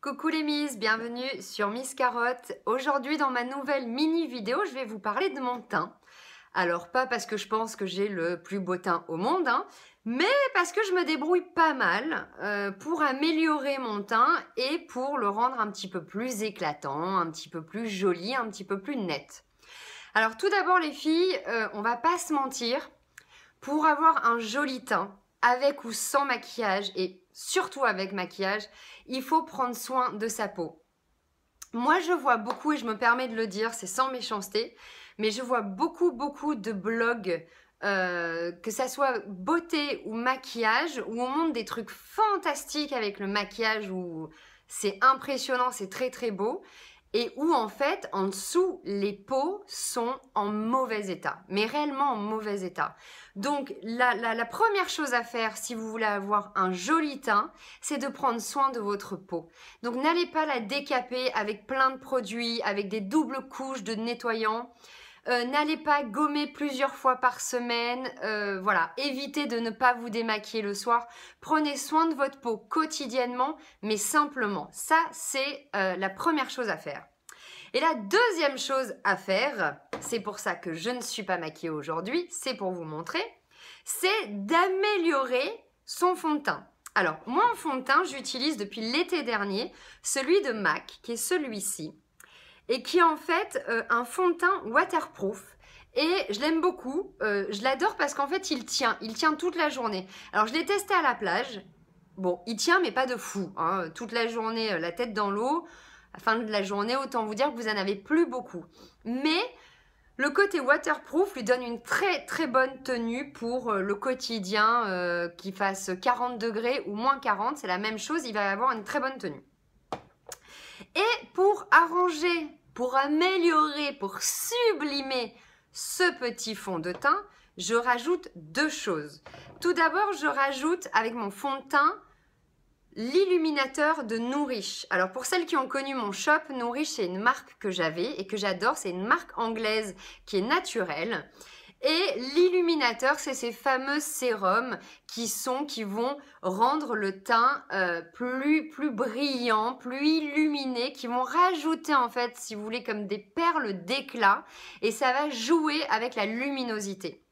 Coucou les Miss, bienvenue sur Miss Carotte. Aujourd'hui dans ma nouvelle mini vidéo, je vais vous parler de mon teint. Alors pas parce que je pense que j'ai le plus beau teint au monde, mais parce que je me débrouille pas mal pour améliorer mon teint et pour le rendre un petit peu plus éclatant, un petit peu plus joli, un petit peu plus net. Alors tout d'abord les filles, on va pas se mentir, pour avoir un joli teint, avec ou sans maquillage et surtout avec maquillage, il faut prendre soin de sa peau. Moi, je vois beaucoup, et je me permets de le dire, c'est sans méchanceté, mais je vois beaucoup de blogs, que ça soit beauté ou maquillage, où on montre des trucs fantastiques avec le maquillage, où c'est impressionnant, c'est très beau, et où en fait, en dessous, les peaux sont en mauvais état, mais réellement en mauvais état. Donc, la première chose à faire si vous voulez avoir un joli teint, c'est de prendre soin de votre peau. Donc, n'allez pas la décaper avec plein de produits, avec des doubles couches de nettoyants. N'allez pas gommer plusieurs fois par semaine, voilà, évitez de ne pas vous démaquiller le soir. Prenez soin de votre peau quotidiennement, mais simplement. Ça, c'est la première chose à faire. Et la deuxième chose à faire, c'est pour ça que je ne suis pas maquillée aujourd'hui, c'est pour vous montrer, c'est d'améliorer son fond de teint. Alors, moi en fond de teint, j'utilise depuis l'été dernier celui de MAC, qui est celui-ci, et qui est en fait un fond de teint waterproof. Et je l'aime beaucoup, je l'adore parce qu'en fait il tient toute la journée. Alors je l'ai testé à la plage, bon il tient mais pas de fou, toute la journée la tête dans l'eau, à la fin de la journée autant vous dire que vous en avez plus beaucoup. Mais le côté waterproof lui donne une très bonne tenue pour le quotidien, qu'il fasse 40 degrés ou moins 40, c'est la même chose, il va avoir une très bonne tenue. Et pour arranger, pour améliorer, pour sublimer ce petit fond de teint, je rajoute deux choses. Tout d'abord, je rajoute avec mon fond de teint l'illuminateur de Nourish. Alors pour celles qui ont connu mon shop, Nourish c'est une marque que j'avais et que j'adore, c'est une marque anglaise qui est naturelle. Et l'illuminateur, c'est ces fameux sérums qui vont rendre le teint plus brillant, plus illuminé, qui vont rajouter en fait, si vous voulez, comme des perles d'éclat et ça va jouer avec la luminosité.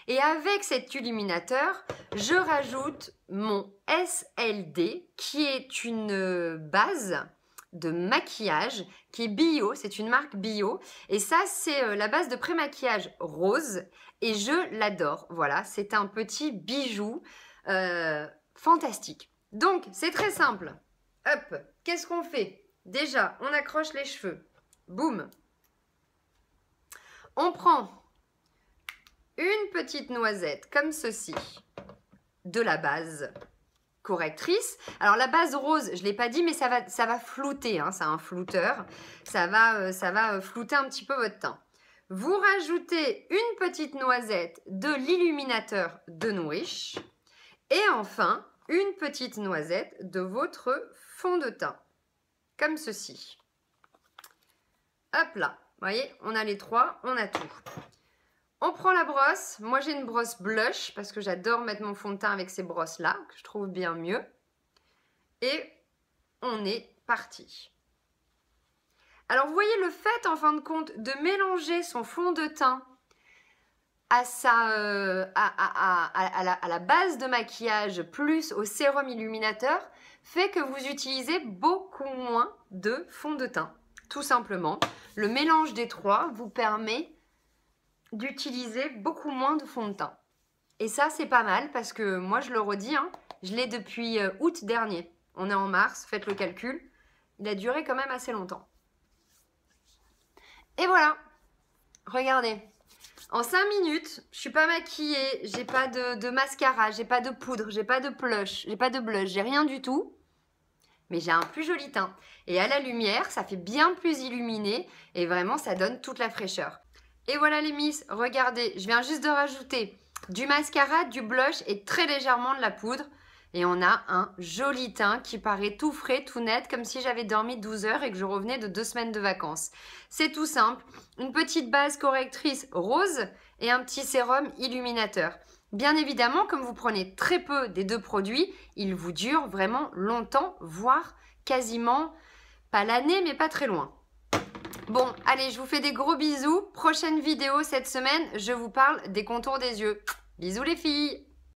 Et avec cet illuminateur, je rajoute mon SLD qui est une base de maquillage qui est bio, c'est une marque bio et ça c'est la base de pré-maquillage rose et je l'adore, voilà, c'est un petit bijou fantastique. Donc c'est très simple, hop, qu'est-ce qu'on fait? Déjà on accroche les cheveux, boum, on prend une petite noisette comme ceci de la base correctrice. Alors la base rose, je ne l'ai pas dit, mais ça va flouter, c'est un flouteur. Ça va flouter un petit peu votre teint. Vous rajoutez une petite noisette de l'illuminateur de Nourish. Et enfin, une petite noisette de votre fond de teint. Comme ceci. Hop là. Vous voyez, on a les trois, on a tout. On prend la brosse, moi j'ai une brosse blush parce que j'adore mettre mon fond de teint avec ces brosses là, que je trouve bien mieux. Et on est parti. Alors vous voyez le fait en fin de compte de mélanger son fond de teint à la base de maquillage plus au sérum illuminateur fait que vous utilisez beaucoup moins de fond de teint. Tout simplement, le mélange des trois vous permet d'utiliser beaucoup moins de fond de teint. Et ça, c'est pas mal parce que moi, je le redis, je l'ai depuis août dernier. On est en mars, faites le calcul. Il a duré quand même assez longtemps. Et voilà. Regardez. En 5 minutes, je suis pas maquillée, j'ai pas de mascara, j'ai pas de poudre, j'ai pas de blush, j'ai rien du tout. Mais j'ai un plus joli teint. Et à la lumière, ça fait bien plus illuminé et vraiment, ça donne toute la fraîcheur. Et voilà les miss, regardez, je viens juste de rajouter du mascara, du blush et très légèrement de la poudre. Et on a un joli teint qui paraît tout frais, tout net, comme si j'avais dormi 12 heures et que je revenais de 2 semaines de vacances. C'est tout simple, une petite base correctrice rose et un petit sérum illuminateur. Bien évidemment, comme vous prenez très peu des deux produits, ils vous durent vraiment longtemps, voire quasiment, pas l'année, mais pas très loin. Bon, allez, je vous fais des gros bisous. Prochaine vidéo cette semaine, je vous parle des contours des yeux. Bisous les filles!